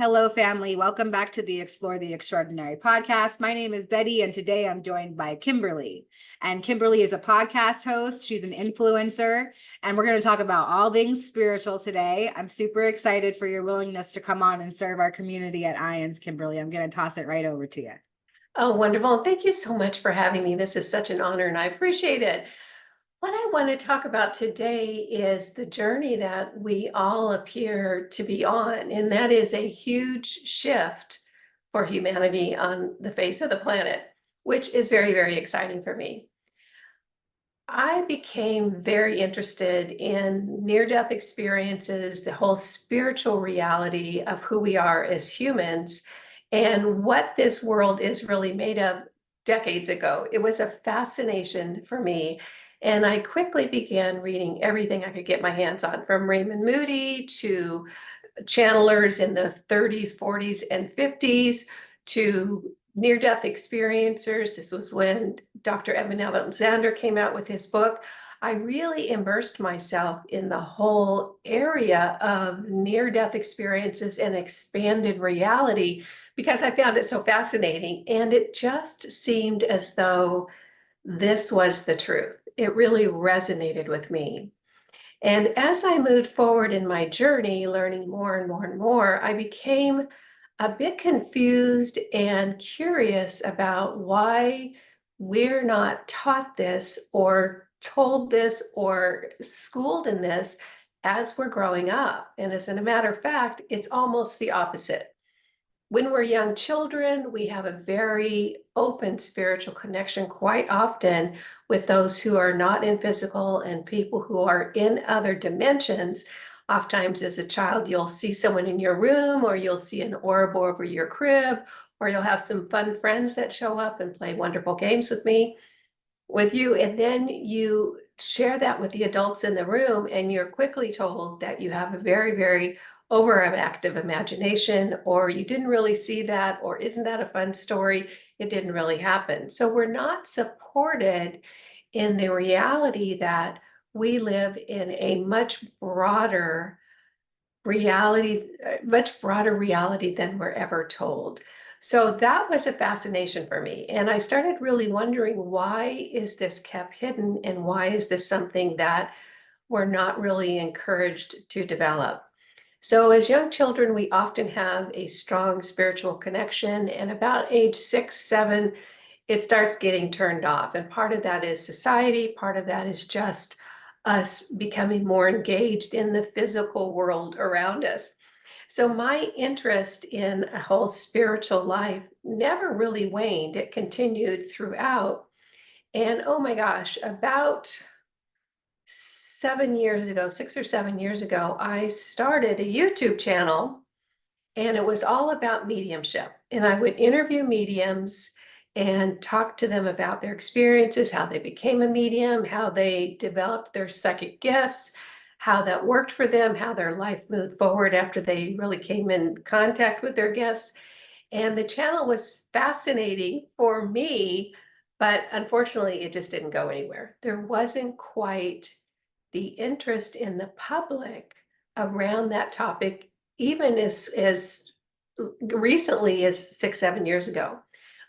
Hello, family. Welcome back to the Explore the Extraordinary podcast. My name is Betty, and today I'm joined by Kimberly. And Kimberly is a podcast host. She's an influencer, and we're going to talk about all things spiritual today. I'm super excited for your willingness to come on and serve our community at IANDS, Kimberly. I'm going to toss it right over to you. Oh, wonderful. And thank you so much for having me. This is such an honor and I appreciate it. What I want to talk about today is the journey that we all appear to be on, and that is a huge shift for humanity on the face of the planet, which is very, very exciting for me. I became very interested in near-death experiences, the whole spiritual reality of who we are as humans, and what this world is really made of decades ago. It was a fascination for me. And I quickly began reading everything I could get my hands on, from Raymond Moody to channelers in the 30s, 40s, and 50s to near-death experiencers. This was when Dr. Eben Alexander came out with his book. I really immersed myself in the whole area of near-death experiences and expanded reality because I found it so fascinating. And it just seemed as though this was the truth. It really resonated with me. And as I moved forward in my journey, learning more and more and more, I became a bit confused and curious about why we're not taught this or told this or schooled in this as we're growing up. And as a matter of fact, it's almost the opposite. When we're young children, we have a very open spiritual connection quite often with those who are not in physical and people who are in other dimensions. Oftentimes, as a child, you'll see someone in your room, or you'll see an orb over your crib, or you'll have some fun friends that show up and play wonderful games with you, and then you share that with the adults in the room, and you're quickly told that you have a very, very overactive imagination, or you didn't really see that, or isn't that a fun story? It didn't really happen. So we're not supported in the reality that we live in a much broader reality than we're ever told. So that was a fascination for me. And I started really wondering, why is this kept hidden? And why is this something that we're not really encouraged to develop? So as young children, we often have a strong spiritual connection. And about age 6, 7, it starts getting turned off. And part of that is society. Part of that is just us becoming more engaged in the physical world around us. So my interest in a whole spiritual life never really waned. It continued throughout. And oh my gosh, about 7 years ago, 6 or 7 years ago, I started a YouTube channel, and it was all about mediumship. And I would interview mediums and talk to them about their experiences, how they became a medium, how they developed their psychic gifts, how that worked for them, how their life moved forward after they really came in contact with their gifts. And the channel was fascinating for me, but unfortunately, it just didn't go anywhere. There wasn't quite the interest in the public around that topic, even as recently as 6, 7 years ago.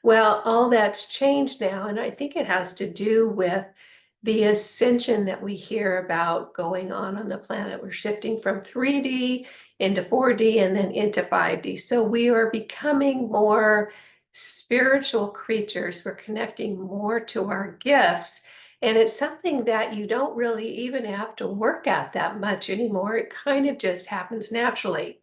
Well, all that's changed now, and I think it has to do with the ascension that we hear about going on the planet. We're shifting from 3D into 4D and then into 5D. So we are becoming more spiritual creatures. We're connecting more to our gifts. And it's something that you don't really even have to work at that much anymore. It kind of just happens naturally.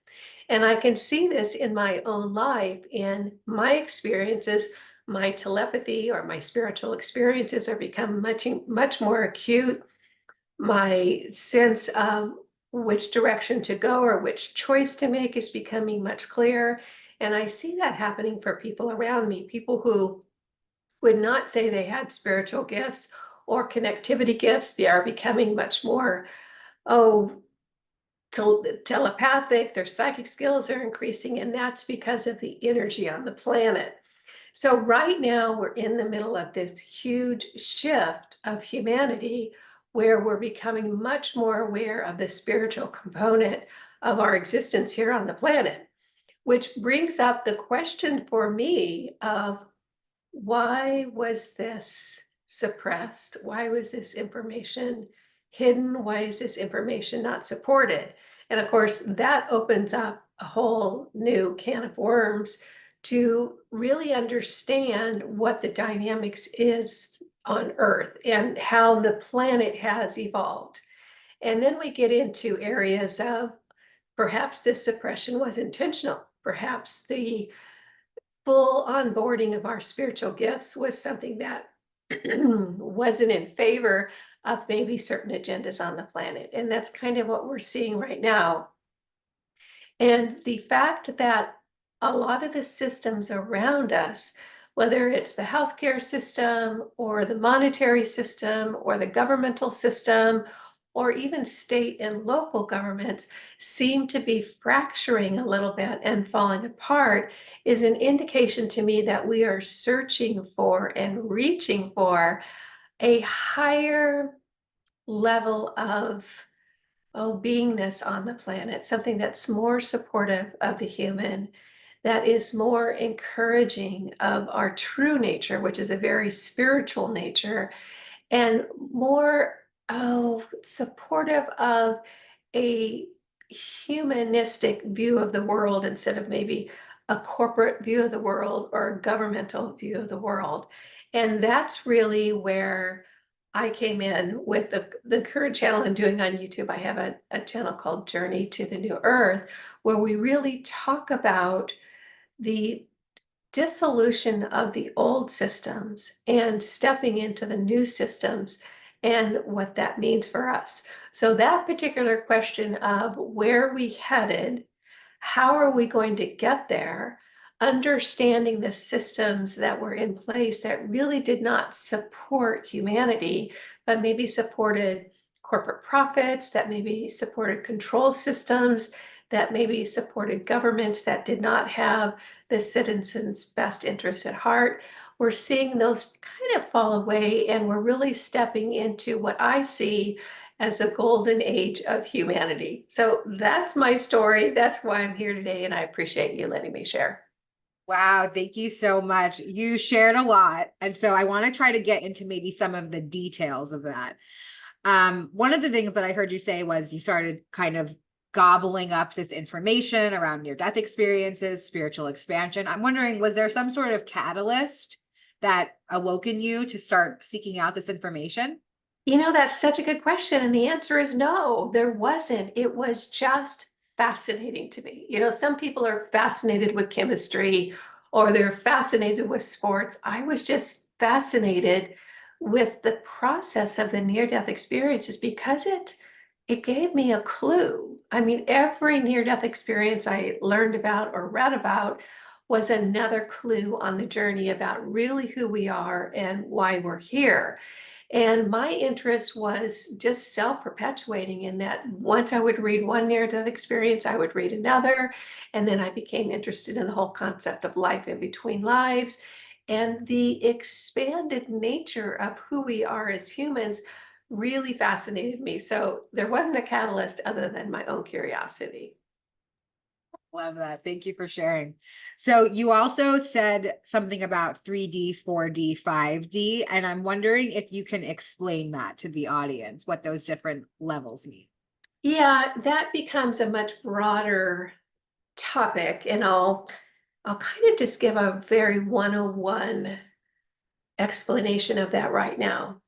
And I can see this in my own life, in my experiences. My telepathy or my spiritual experiences are become much more acute. My sense of which direction to go or which choice to make is becoming much clearer. And I see that happening for people around me, people who would not say they had spiritual gifts or connectivity gifts. They are becoming much more, telepathic. Their psychic skills are increasing, and that's because of the energy on the planet. So right now we're in the middle of this huge shift of humanity, where we're becoming much more aware of the spiritual component of our existence here on the planet. which brings up the question for me of why was this suppressed? Why was this information hidden? Why is this information not supported? And of course, that opens up a whole new can of worms to really understand what the dynamics is on Earth and how the planet has evolved. And then we get into areas of perhaps this suppression was intentional. Perhaps the full onboarding of our spiritual gifts was something that wasn't in favor of maybe certain agendas on the planet. And that's kind of what we're seeing right now. And the fact that a lot of the systems around us, whether it's the healthcare system or the monetary system or the governmental system, or even state and local governments seem to be fracturing a little bit and falling apart, is an indication to me that we are searching for and reaching for a higher level of beingness on the planet, something that's more supportive of the human, that is more encouraging of our true nature, which is a very spiritual nature, and more supportive of a humanistic view of the world instead of maybe a corporate view of the world or a governmental view of the world. And that's really where I came in with the current channel I'm doing on YouTube. I have a channel called Journey to the New Earth, where we really talk about the dissolution of the old systems and stepping into the new systems and what that means for us. So that particular question of where are we headed, how are we going to get there, understanding the systems that were in place that really did not support humanity, but maybe supported corporate profits, that maybe supported control systems, that maybe supported governments that did not have the citizens' best interests at heart. We're seeing those kind of fall away, and we're really stepping into what I see as a golden age of humanity. So that's my story. That's why I'm here today, and I appreciate you letting me share. Wow, thank you so much. You shared a lot. And so I want to try to get into maybe some of the details of that. One of the things that I heard you say was you started kind of gobbling up this information around near-death experiences, spiritual expansion. I'm wondering, was there some sort of catalyst that awoken you to start seeking out this information? That's such a good question. And the answer is no, there wasn't. It was just fascinating to me. Some people are fascinated with chemistry or they're fascinated with sports. I was just fascinated with the process of the near-death experiences because it gave me a clue. I mean, every near-death experience I learned about or read about was another clue on the journey about really who we are and why we're here. And my interest was just self-perpetuating in that once I would read one near-death experience, I would read another. And then I became interested in the whole concept of life in between lives and the expanded nature of who we are as humans really fascinated me. So there wasn't a catalyst other than my own curiosity. Love that. Thank you for sharing. So you also said something about 3D, 4D, 5D, and I'm wondering if you can explain that to the audience, what those different levels mean. Yeah, that becomes a much broader topic, and I'll kind of just give a very 101 explanation of that right now.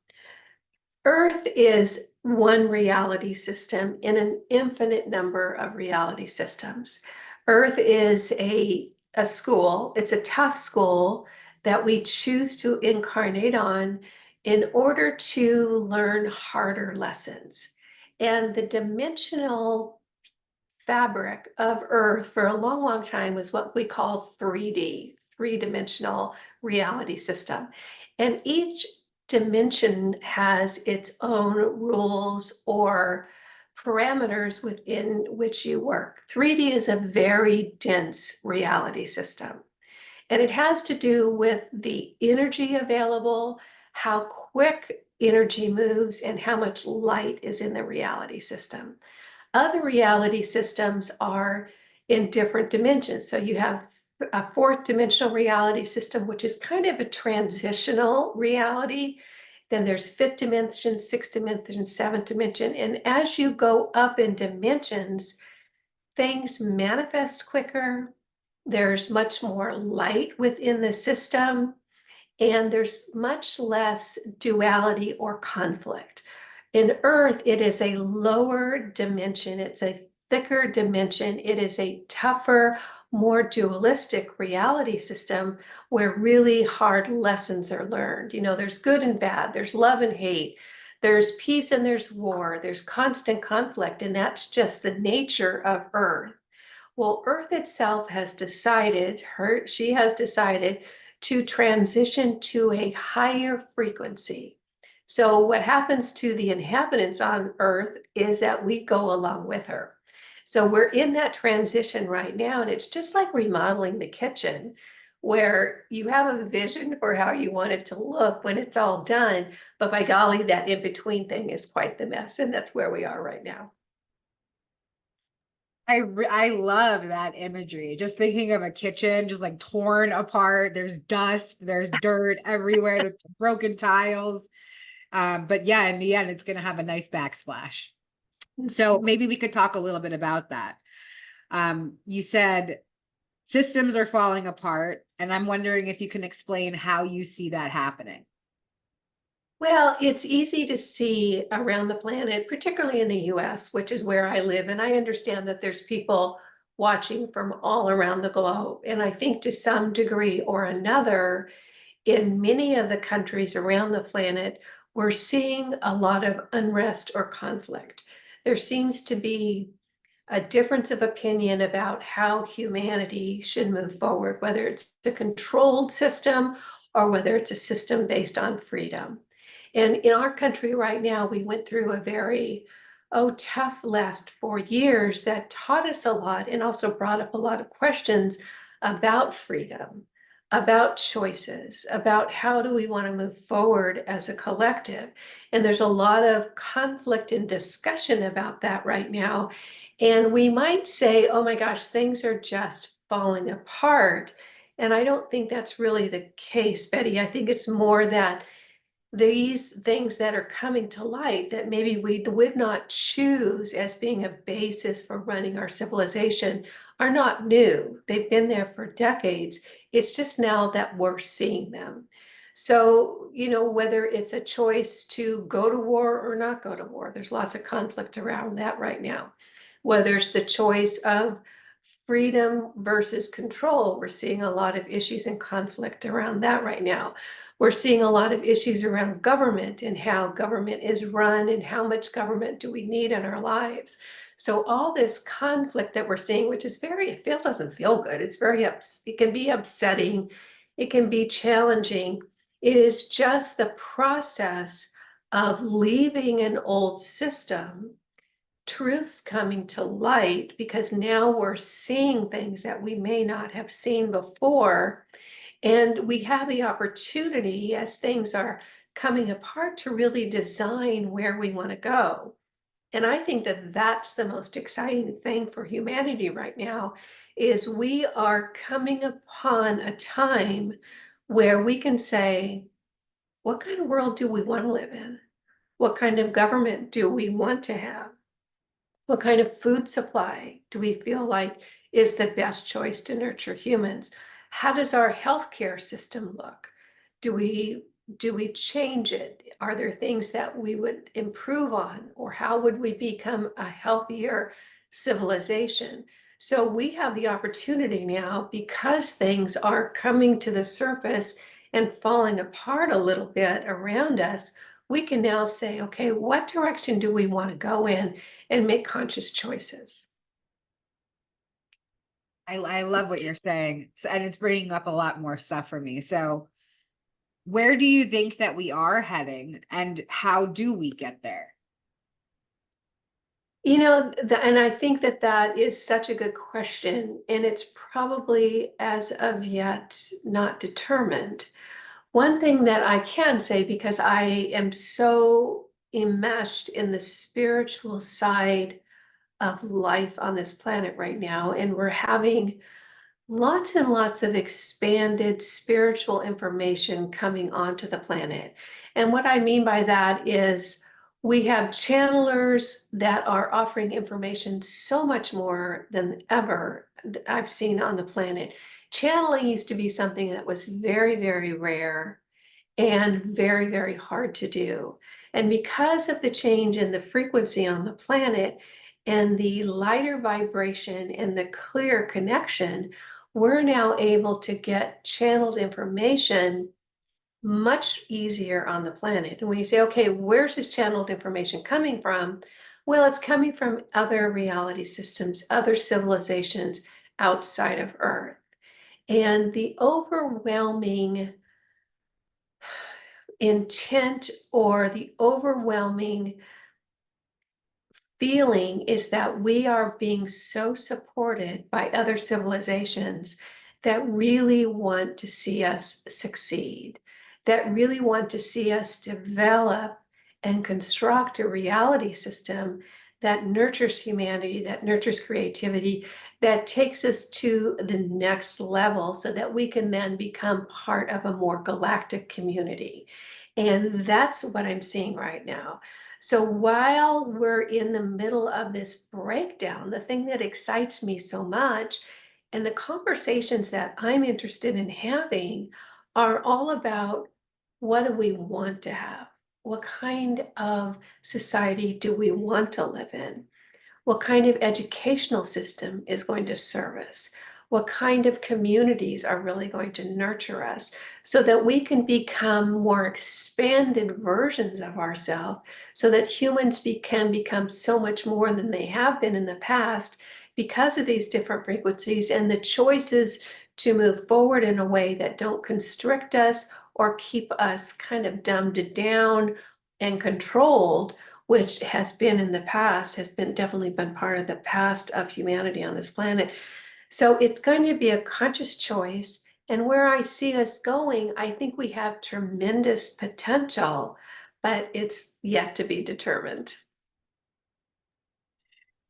Earth is one reality system in an infinite number of reality systems. Earth is a school, it's a tough school that we choose to incarnate on in order to learn harder lessons. And the dimensional fabric of Earth for a long, long time was what we call 3D, three-dimensional reality system. And each dimension has its own rules or parameters within which you work. 3D is a very dense reality system. And it has to do with the energy available, how quick energy moves, and how much light is in the reality system. Other reality systems are in different dimensions. So you have a fourth dimensional reality system, which is kind of a transitional reality. Then there's fifth dimension, sixth dimension, seventh dimension. And as you go up in dimensions, things manifest quicker. There's much more light within the system, and there's much less duality or conflict. In Earth, it is a lower dimension, it's a thicker dimension, it is a tougher, more dualistic reality system where really hard lessons are learned. You know, there's good and bad, there's love and hate, there's peace and there's war, there's constant conflict, and that's just the nature of Earth. Well, Earth itself has decided, she has decided to transition to a higher frequency. So what happens to the inhabitants on Earth is that we go along with her. So we're in that transition right now, and it's just like remodeling the kitchen, where you have a vision for how you want it to look when it's all done, but by golly, that in-between thing is quite the mess, and that's where we are right now. I love that imagery. Just thinking of a kitchen just like torn apart. There's dust, there's dirt everywhere, the broken tiles. But yeah, in the end, it's going to have a nice backsplash. So maybe we could talk a little bit about that. You said systems are falling apart, and I'm wondering if you can explain how you see that happening. Well, it's easy to see around the planet, particularly in the US, which is where I live. And I understand that there's people watching from all around the globe. And I think to some degree or another, in many of the countries around the planet, we're seeing a lot of unrest or conflict. There seems to be a difference of opinion about how humanity should move forward, whether it's a controlled system or whether it's a system based on freedom. And in our country right now, we went through a very, tough last 4 years that taught us a lot and also brought up a lot of questions about freedom, about choices, about how do we want to move forward as a collective. And there's a lot of conflict and discussion about that right now. And we might say, oh my gosh, things are just falling apart. And I don't think that's really the case, Betty. I think it's more that these things that are coming to light that maybe we would not choose as being a basis for running our civilization are not new. They've been there for decades. It's just now that we're seeing them. So, you know, whether it's a choice to go to war or not go to war, there's lots of conflict around that right now. Whether it's the choice of freedom versus control. We're seeing a lot of issues and conflict around that right now. We're seeing a lot of issues around government and how government is run and how much government do we need in our lives. So all this conflict that we're seeing, which is doesn't feel good. It's it can be upsetting. It can be challenging. It is just the process of leaving an old system, truths coming to light, because now we're seeing things that we may not have seen before. And we have the opportunity, as things are coming apart, to really design where we want to go. And I think that that's the most exciting thing for humanity right now, is we are coming upon a time where we can say, what kind of world do we want to live in? What kind of government do we want to have? What kind of food supply do we feel like is the best choice to nurture humans? How does our healthcare system look? Do we change it? Are there things that we would improve on? Or how would we become a healthier civilization? So we have the opportunity now, because things are coming to the surface and falling apart a little bit around us, we can now say, okay, what direction do we want to go in and make conscious choices? I love what you're saying. So, and it's bringing up a lot more stuff for me. So where do you think that we are heading, and how do we get there? You know, and I think that that is such a good question, and it's probably as of yet not determined. One thing that I can say, because I am so enmeshed in the spiritual side of life on this planet right now, and we're having lots and lots of expanded spiritual information coming onto the planet. And what I mean by that is we have channelers that are offering information so much more than ever I've seen on the planet. Channeling used to be something that was very, very rare and very, very hard to do. And because of the change in the frequency on the planet and the lighter vibration and the clear connection, we're now able to get channeled information much easier on the planet. And when you say, okay, where's this channeled information coming from? Well, it's coming from other reality systems, other civilizations outside of Earth. And the overwhelming intent or the overwhelming feeling is that we are being so supported by other civilizations that really want to see us succeed, that really want to see us develop and construct a reality system that nurtures humanity, that nurtures creativity, that takes us to the next level so that we can then become part of a more galactic community. And that's what I'm seeing right now. So while we're in the middle of this breakdown, the thing that excites me so much and the conversations that I'm interested in having are all about what do we want to have? What kind of society do we want to live in? What kind of educational system is going to serve us? What kind of communities are really going to nurture us so that we can become more expanded versions of ourselves so that humans can become so much more than they have been in the past because of these different frequencies and the choices to move forward in a way that don't constrict us or keep us kind of dumbed down and controlled, which has been in the past, has been definitely been part of the past of humanity on this planet. So it's going to be a conscious choice. And where I see us going, I think we have tremendous potential, but it's yet to be determined.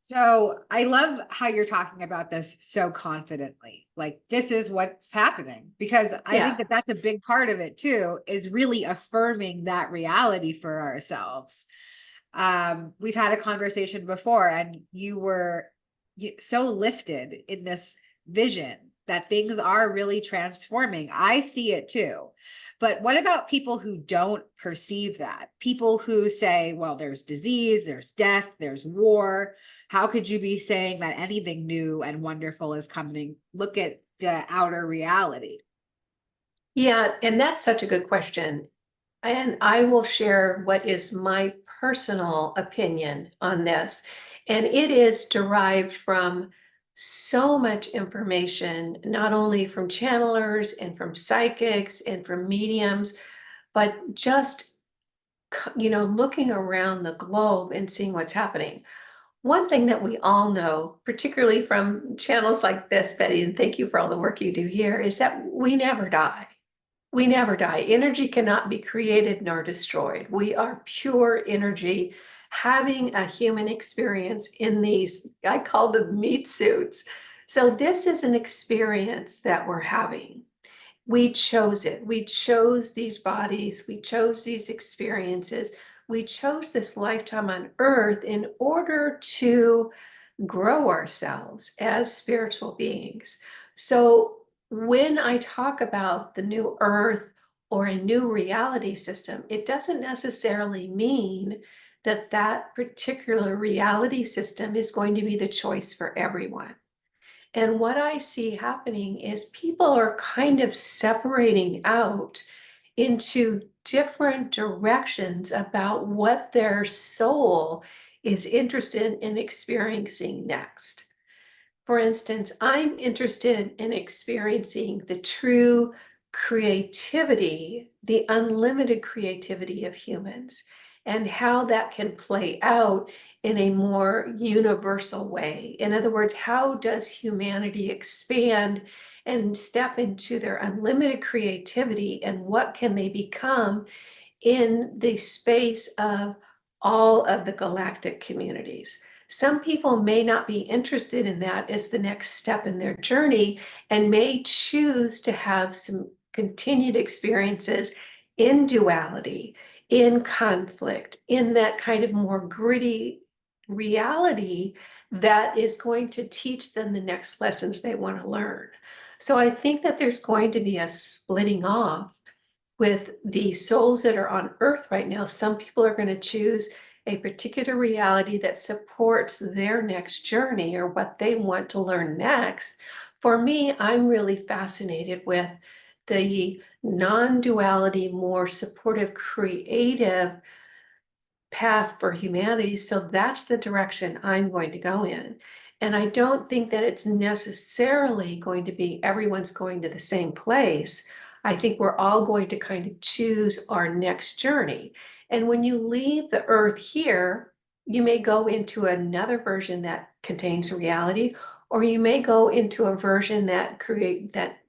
So I love how you're talking about this so confidently. Like, this is what's happening, because I think Yeah. that that's a big part of it too, is really affirming that reality for ourselves. We've had a conversation before, and you were so lifted in this vision that things are really transforming. I see it too. But what about people who don't perceive that? People who say, well, there's disease, there's death, there's war. How could you be saying that anything new and wonderful is coming? Look at the outer reality. Yeah. And that's such a good question. And I will share what is my personal opinion on this. And it is derived from so much information, not only from channelers and from psychics and from mediums, but just, looking around the globe and seeing what's happening. One thing that we all know, particularly from channels like this, Betty, and thank you for all the work you do here, is that we never die. We never die. Energy cannot be created nor destroyed. We are pure energy having a human experience in these, I call them meat suits. So this is an experience that we're having. We chose it. We chose these bodies. We chose these experiences. We chose this lifetime on earth in order to grow ourselves as spiritual beings. So when I talk about the new earth or a new reality system, it doesn't necessarily mean that that particular reality system is going to be the choice for everyone. And what I see happening is people are kind of separating out into different directions about what their soul is interested in experiencing next. For instance, I'm interested in experiencing the true creativity, the unlimited creativity of humans, and how that can play out in a more universal way. In other words, how does humanity expand and step into their unlimited creativity, and what can they become in the space of all of the galactic communities? Some people may not be interested in that as the next step in their journey and may choose to have some continued experiences in duality, in conflict, in that kind of more gritty reality that is going to teach them the next lessons they want to learn. So I think that there's going to be a splitting off with the souls that are on earth right now. Some people are going to choose a particular reality that supports their next journey or what they want to learn next. For me, I'm really fascinated with the non-duality, more supportive, creative path for humanity. So that's the direction I'm going to go in. And I don't think that it's necessarily going to be everyone's going to the same place. I think we're all going to kind of choose our next journey. And when you leave the earth here, you may go into another version that contains reality, or you may go into a version that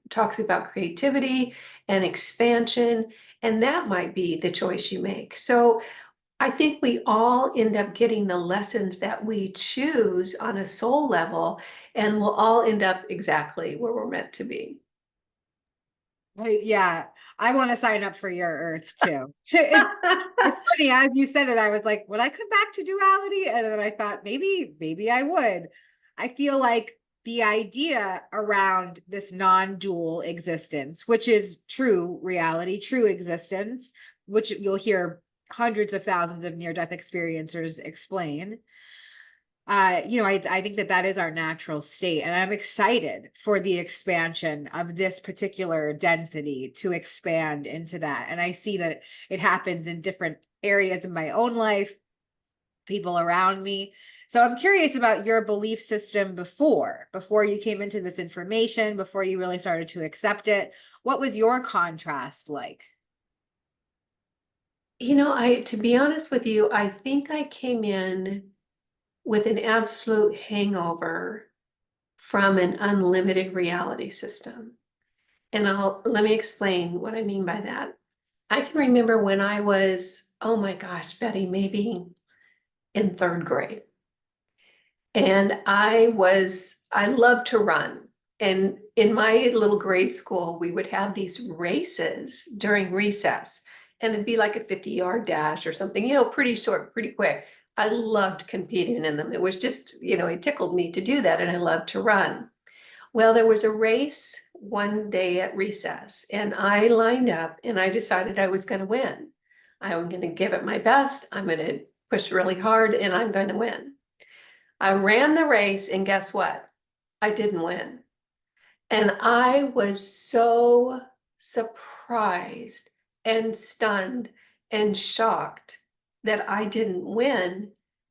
talks about creativity and expansion, and that might be the choice you make. So I think we all end up getting the lessons that we choose on a soul level, and we'll all end up exactly where we're meant to be. Yeah, I want to sign up for your Earth too. It's funny, as you said it, I was like, would I come back to duality? And then I thought maybe I would. I feel like the idea around this non-dual existence, which is true reality, true existence, which you'll hear hundreds of thousands of near-death experiencers explain. I think that that is our natural state, and I'm excited for the expansion of this particular density to expand into that. And I see that it happens in different areas of my own life, people around me. So I'm curious about your belief system before you came into this information, before you really started to accept it. What was your contrast like? To be honest with you, I think I came in with an absolute hangover from an unlimited reality system. And let me explain what I mean by that. I can remember when I was, oh my gosh, Betty, maybe in third grade. And I loved to run. And in my little grade school, we would have these races during recess. And it'd be like a 50-yard dash or something, pretty short, pretty quick. I loved competing in them. It was just, it tickled me to do that. And I loved to run. Well, there was a race one day at recess, and I lined up and I decided I was going to win. I'm going to give it my best. I'm going to push really hard and I'm going to win. I ran the race, and guess what? I didn't win. And I was so surprised and stunned and shocked that I didn't win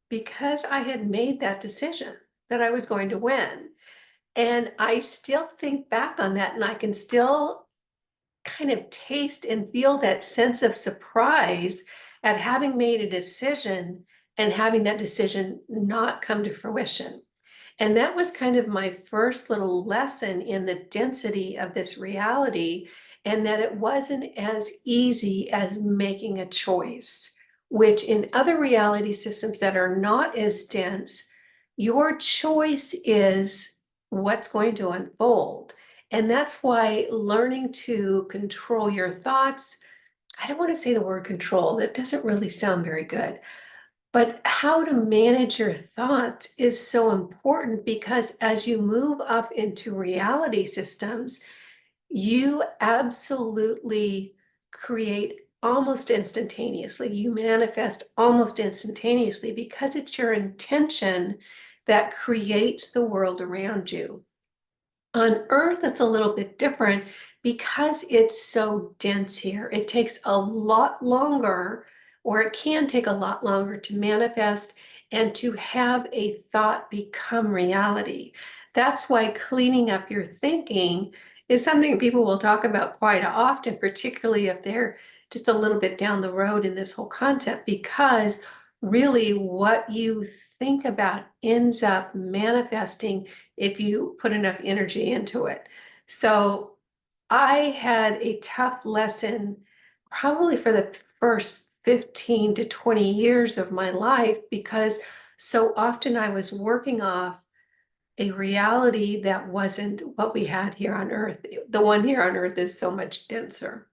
because I had made that decision that I was going to win. And I still think back on that, and I can still kind of taste and feel that sense of surprise at having made a decision and having that decision not come to fruition. And that was kind of my first little lesson in the density of this reality, and that it wasn't as easy as making a choice, which in other reality systems that are not as dense, your choice is what's going to unfold. And that's why learning to control your thoughts, I don't want to say the word control, that doesn't really sound very good. But how to manage your thoughts is so important, because as you move up into reality systems, you absolutely create almost instantaneously. You manifest almost instantaneously because it's your intention that creates the world around you. On Earth, it's a little bit different because it's so dense here. It takes a lot longer, or it can take a lot longer to manifest and to have a thought become reality. That's why cleaning up your thinking is something people will talk about quite often, particularly if they're just a little bit down the road in this whole concept, because really what you think about ends up manifesting if you put enough energy into it. So I had a tough lesson probably for the first 15 to 20 years of my life, because So often I was working off a reality that wasn't what we had here on Earth. The one here on Earth is so much denser.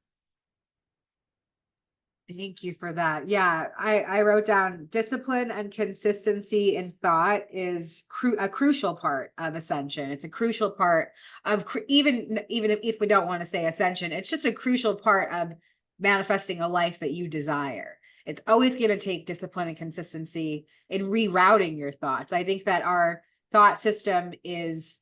Thank you for that. Yeah, I wrote down discipline and consistency in thought is a crucial part of ascension. It's a crucial part of even if we don't want to say ascension, it's just a crucial part of manifesting a life that you desire. It's always going to take discipline and consistency in rerouting your thoughts. I think that our thought system is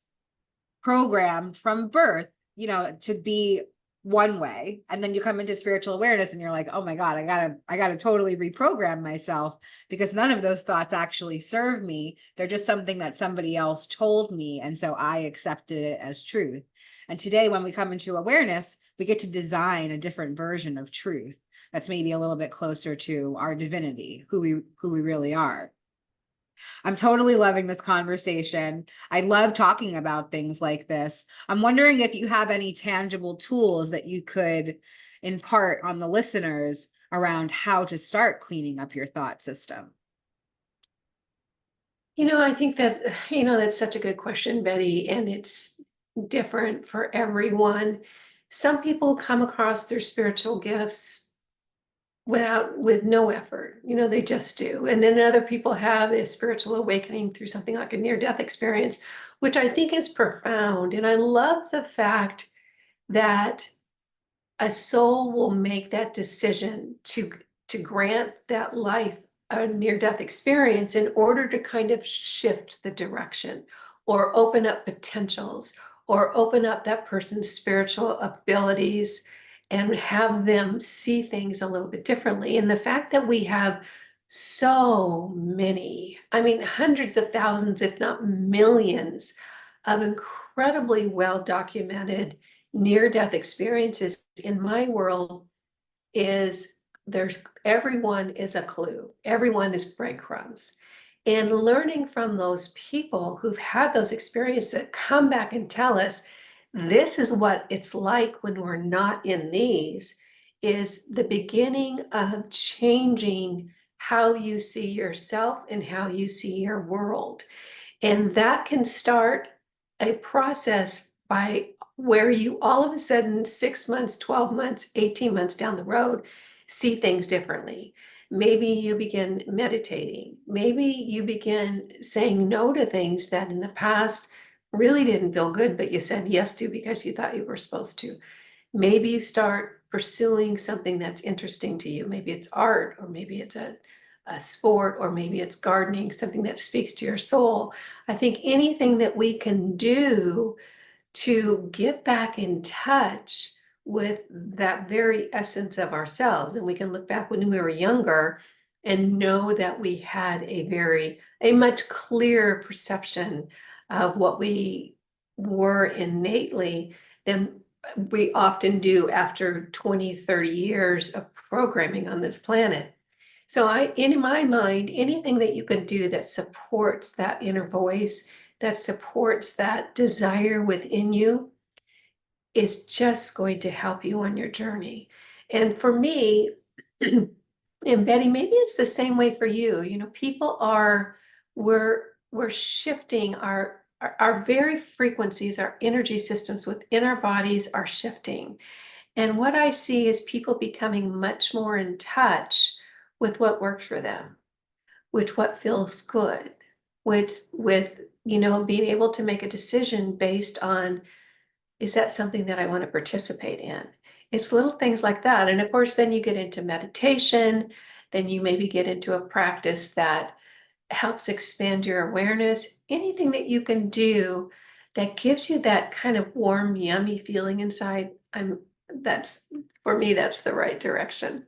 programmed from birth, to be one way. And then you come into spiritual awareness and you're like, oh my God, I gotta totally reprogram myself because none of those thoughts actually serve me. They're just something that somebody else told me. And so I accepted it as truth. And today, when we come into awareness, we get to design a different version of truth that's maybe a little bit closer to our divinity, who we really are. I'm totally loving this conversation. I love talking about things like this. I'm wondering if you have any tangible tools that you could impart on the listeners around how to start cleaning up your thought system. I think that, that's such a good question, Betty, and it's different for everyone. Some people come across their spiritual gifts with no effort, they just do. And then other people have a spiritual awakening through something like a near-death experience, which I think is profound. And I love the fact that a soul will make that decision to grant that life a near-death experience in order to kind of shift the direction or open up potentials or open up that person's spiritual abilities and have them see things a little bit differently. And the fact that we have so many, I mean, hundreds of thousands, if not millions, of incredibly well documented near-death experiences in my world is everyone is a clue, everyone is breadcrumbs. And learning from those people who've had those experiences that come back and tell us this is what it's like when we're not in these is the beginning of changing how you see yourself and how you see your world. And that can start a process by where you all of a sudden 6 months, 12 months, 18 months down the road see things differently. Maybe you begin meditating. Maybe you begin saying no to things that in the past really didn't feel good, but you said yes to because you thought you were supposed to. Maybe you start pursuing something that's interesting to you. Maybe it's art, or maybe it's a sport, or maybe it's gardening, something that speaks to your soul. I think anything that we can do to get back in touch with that very essence of ourselves. And we can look back when we were younger and know that we had a much clearer perception of what we were innately than we often do after 20, 30 years of programming on this planet. So in my mind, anything that you can do that supports that inner voice, that supports that desire within you is just going to help you on your journey. And for me, and Betty, maybe it's the same way for you. People we're shifting our very frequencies, our energy systems within our bodies are shifting. And what I see is people becoming much more in touch with what works for them, with what feels good, with being able to make a decision based on, is that something that I want to participate in? It's little things like that. And of course, then you get into meditation, then you maybe get into a practice that helps expand your awareness. Anything that you can do that gives you that kind of warm, yummy feeling inside, that's for me, that's the right direction.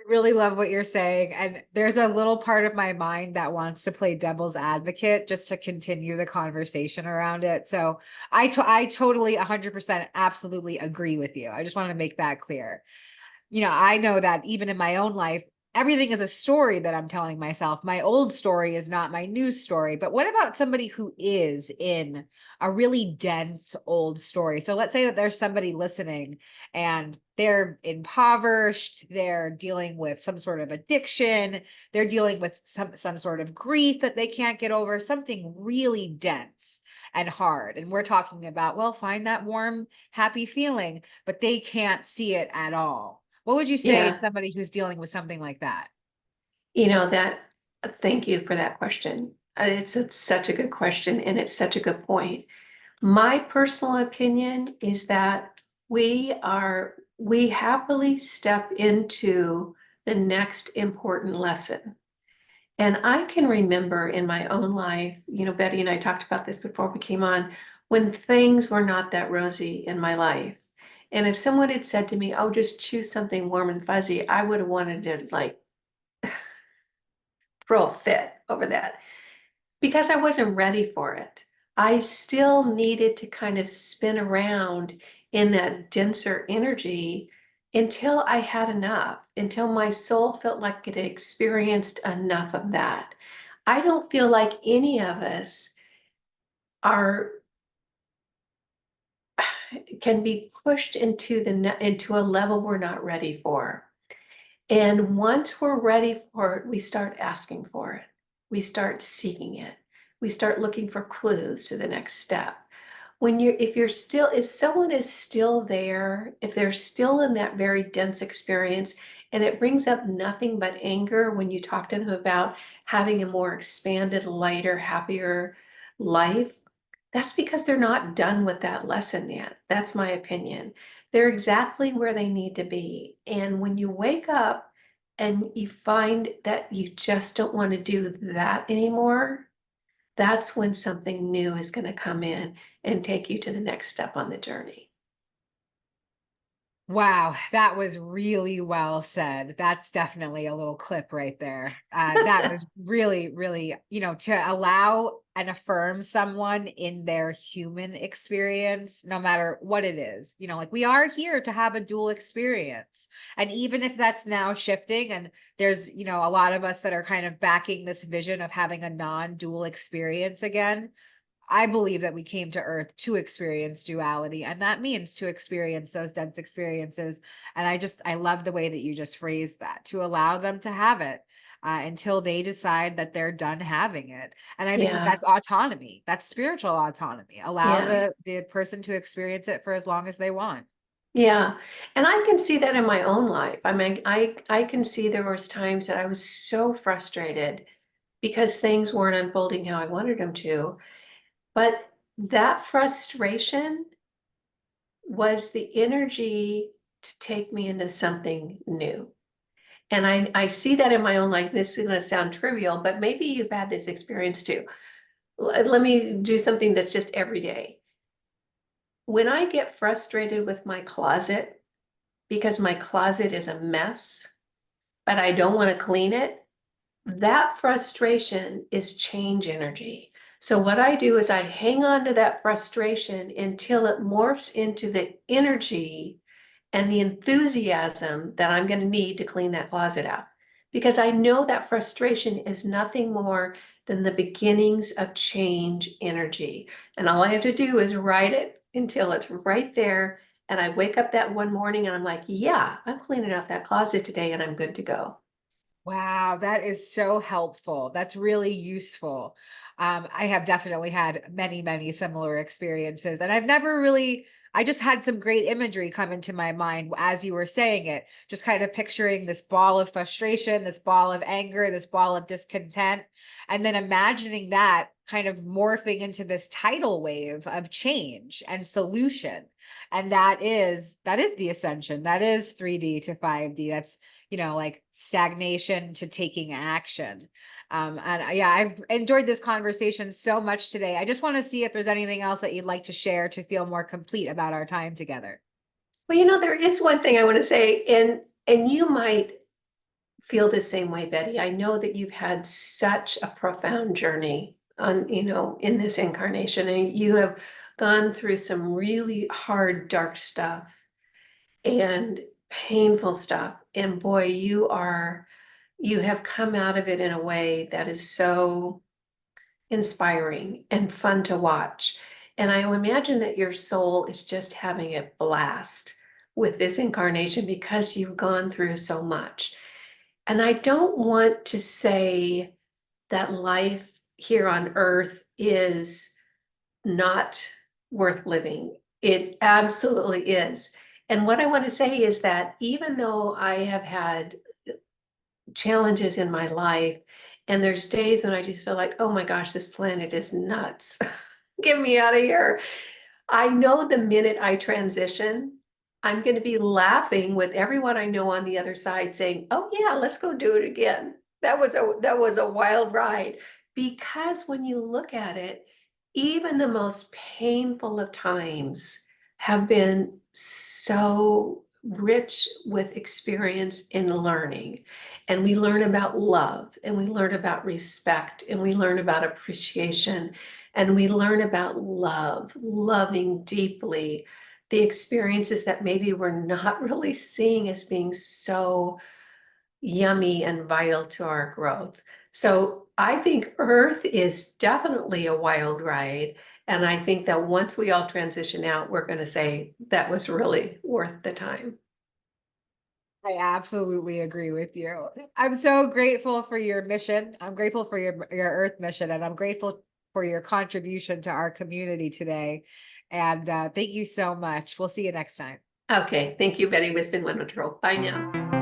Really love what you're saying. And there's a little part of my mind that wants to play devil's advocate just to continue the conversation around it. So I totally 100% absolutely agree with you. I just want to make that clear. I know that even in my own life, everything is a story that I'm telling myself. My old story is not my new story. But what about somebody who is in a really dense old story? So let's say that there's somebody listening and they're impoverished, they're dealing with some sort of addiction, they're dealing with some sort of grief that they can't get over, something really dense and hard. And we're talking about, well, find that warm, happy feeling, but they can't see it at all. What would you say to Yeah. somebody who's dealing with something like that? You know, that, thank you for that question. It's such a good question, and it's such a good point. My personal opinion is that we happily step into the next important lesson. And I can remember in my own life, Betty and I talked about this before we came on, when things were not that rosy in my life. And if someone had said to me, "Oh, just choose something warm and fuzzy," I would have wanted to like throw a fit over that because I wasn't ready for it. I still needed to kind of spin around in that denser energy until I had enough, until my soul felt like it had experienced enough of that. I don't feel like any of us are can be pushed into into a level we're not ready for. And once we're ready for it, we start asking for it. We start seeking it. We start looking for clues to the next step. If someone is still there, if they're still in that very dense experience, and it brings up nothing but anger when you talk to them about having a more expanded, lighter, happier life, that's because they're not done with that lesson yet. That's my opinion. They're exactly where they need to be. And when you wake up and you find that you just don't want to do that anymore, that's when something new is going to come in and take you to the next step on the journey. Wow, that was really well said. That's definitely a little clip right there. That was really, really, to allow and affirm someone in their human experience, no matter what it is, like we are here to have a dual experience. And even if that's now shifting, and there's, a lot of us that are kind of backing this vision of having a non-dual experience again. I believe that we came to Earth to experience duality, and that means to experience those dense experiences. And I love the way that you just phrased that, to allow them to have it until they decide that they're done having it. And I think that Yeah, that's autonomy, that's spiritual autonomy. Allow yeah, the person to experience it for as long as they want. yeah. And I can see that in my own life. I mean, I can see there was times that I was so frustrated because things weren't unfolding how I wanted them to. But that frustration was the energy to take me into something new. And I see that in my own life. This is going to sound trivial, but maybe you've had this experience too. Let me do something that's just every day. When I get frustrated with my closet because my closet is a mess, but I don't want to clean it, that frustration is change energy. So what I do is I hang on to that frustration until it morphs into the energy and the enthusiasm that I'm going to need to clean that closet out. Because I know that frustration is nothing more than the beginnings of change energy. And all I have to do is write it until it's right there. And I wake up that one morning and I'm like, yeah, I'm cleaning out that closet today and I'm good to go. Wow, that is so helpful. That's really useful. I have definitely had many, many similar experiences, and I just had some great imagery come into my mind as you were saying it, just kind of picturing this ball of frustration, this ball of anger, this ball of discontent, and then imagining that kind of morphing into this tidal wave of change and solution. And that is the ascension. That is 3D to 5D. That's like stagnation to taking action. Yeah, I've enjoyed this conversation so much today. I just want to see if there's anything else that you'd like to share to feel more complete about our time together. Well, there is one thing I want to say, and you might feel the same way, Betty. I know that you've had such a profound journey in this incarnation, and you have gone through some really hard, dark stuff and painful stuff. And boy, you are you have come out of it in a way that is so inspiring and fun to watch. And I imagine that your soul is just having a blast with this incarnation because you've gone through so much. And I don't want to say that life here on earth is not worth living. It absolutely is. And what I want to say is that even though I have had challenges in my life, and there's days when I just feel like, oh my gosh, this planet is nuts. Get me out of here. I know the minute I transition, I'm going to be laughing with everyone I know on the other side saying, "Oh yeah, let's go do it again. That was a wild ride." Because when you look at it, even the most painful of times have been so rich with experience in learning. And we learn about love, and we learn about respect, and we learn about appreciation, and we learn about love, loving deeply the experiences that maybe we're not really seeing as being so yummy and vital to our growth. So I think Earth is definitely a wild ride. And I think that once we all transition out, we're going to say that was really worth the time. I absolutely agree with you. I'm so grateful for your mission. I'm grateful for your Earth mission, and I'm grateful for your contribution to our community today. And thank you so much. We'll see you next time. Okay. Thank you, Betty. It's been wonderful. Bye now.